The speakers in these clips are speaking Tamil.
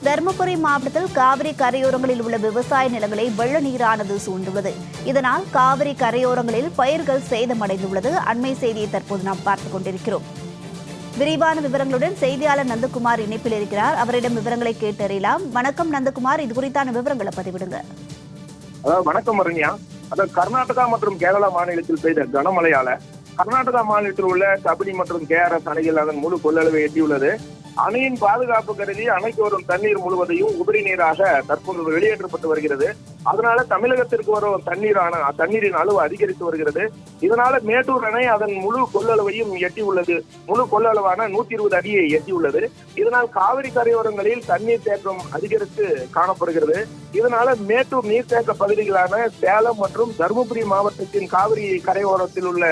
தருமபுரி மாவட்டத்தில் காவிரி கரையோரங்களில் உள்ள விவசாய நிலங்களை வெள்ள நீரானது சூழ்ந்துள்ளது. இதனால் காவிரி கரையோரங்களில் பயிர்கள் சேதமடைந்துள்ளது. அண்மை செய்தியை தற்போது நாம் பார்த்துக் கொண்டிருக்கிறோம். விரிவான விவரங்களுடன் செய்தியாளர் நந்தகுமார் இணைப்பில் இருக்கிறார். அவரிடம் விவரங்களை கேட்டறியலாம். வணக்கம் நந்தகுமார், இது குறித்தான விவரங்களை பதிவிடுங்க. வணக்கம் அரண்யா. கர்நாடகா மற்றும் கேரளா மாநிலத்தில் பெய்த கனமழையால கர்நாடகா மாநிலத்தில் உள்ள கபினி மற்றும் கேஆர்எஸ் அணைகள் அதன் முழு கொள்ளளவை எட்டியுள்ளது. அணையின் பாதுகாப்பு கருதி அணைக்கு வரும் தண்ணீர் முழுவதையும் உபரி நீராக தற்போது வெளியேற்றப்பட்டு வருகிறது. அதனால தமிழகத்திற்கு வரும் தண்ணீரின் அளவு அதிகரித்து வருகிறது. இதனால மேட்டூர் அணை அதன் முழு கொள்ளளவையும் எட்டியுள்ளது. முழு கொள்ளளவான 120 அடியை எட்டியுள்ளது. இதனால் காவிரி கரையோரங்களில் தண்ணீர் தேக்கம் அதிகரித்து காணப்படுகிறது. இதனால மேட்டூர் நீர்த்தேக்க பகுதிகளான சேலம் மற்றும் தருமபுரி மாவட்டத்தின் காவிரி கரையோரத்தில் உள்ள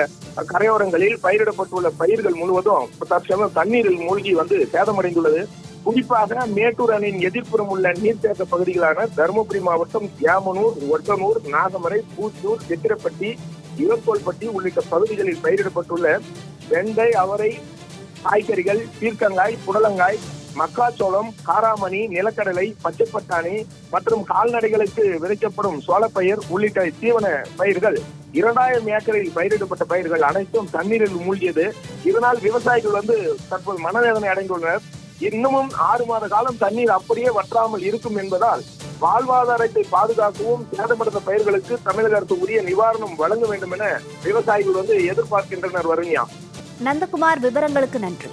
கரையோரங்களில் பயிரிடப்பட்டுள்ள பயிர்கள் முழுவதும் தற்சமயம் தண்ணீரில் மூழ்கி சேதமடைந்துள்ளது. குறிப்பாக மேட்டூர் அணையின் எதிர்ப்புறம் உள்ள நீர்த்தேக்க பகுதிகளான தருமபுரி மாவட்டம் யாமனூர், ஒட்டனூர், நாகமரை, பூச்சூர், சித்திரப்பட்டி, இளக்கோல்பட்டி உள்ளிட்ட பகுதிகளில் பயிரிடப்பட்டுள்ள வெண்டை, அவரை, காய்கறிகள், பீர்க்கங்காய், புடலங்காய், மக்காச்சோளம், காராமணி, நிலக்கடலை, பச்சைப்பட்டாணி மற்றும் கால்நடைகளுக்கு விதைக்கப்படும் சோளப்பயிர் உள்ளிட்ட தீவன பயிர்கள் 2000 ஏக்கரில் பயிரிடப்பட்ட பயிர்கள் அனைத்தும் தண்ணீரில் மூழ்கியது. இதனால் விவசாயிகள் தற்போது மனவேதனை அடைந்துள்ளனர். இன்னமும் 6 மாத காலம் தண்ணீர் அப்படியே வற்றாமல் இருக்கும் என்பதால் வாழ்வாதாரத்தை பாதுகாக்கவும் சேதமடைந்த பயிர்களுக்கு தமிழக அரசு உரிய நிவாரணம் வழங்க வேண்டும் என விவசாயிகள் எதிர்பார்க்கின்றனர். வருண்யா. நந்தகுமார், விவரங்களுக்கு நன்றி.